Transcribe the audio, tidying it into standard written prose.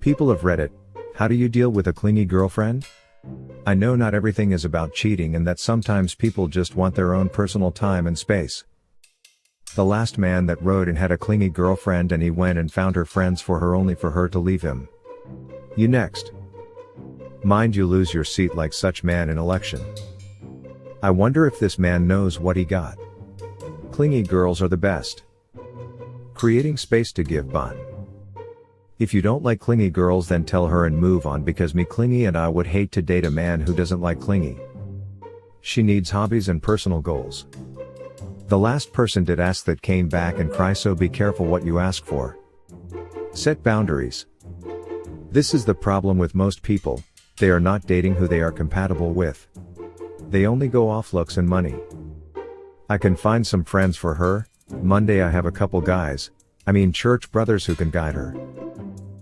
People of Reddit, how do you deal with a clingy girlfriend? I know not everything is about cheating and that sometimes people just want their own personal time and space. The last man that wrote and had a clingy girlfriend and he went and found her friends for her only for her to leave him. You next. Mind you lose your seat like such man in election. I wonder if this man knows what he got. Clingy girls are the best. Creating space to give bun. If you don't like clingy girls then tell her and move on because me clingy and I would hate to date a man who doesn't like clingy. She needs hobbies and personal goals. The last person did ask that came back and cry, so be careful what you ask for. Set boundaries. This is the problem with most people, they are not dating who they are compatible with. They only go off looks and money. I can find some friends for her. Monday I have a couple guys, church brothers who can guide her.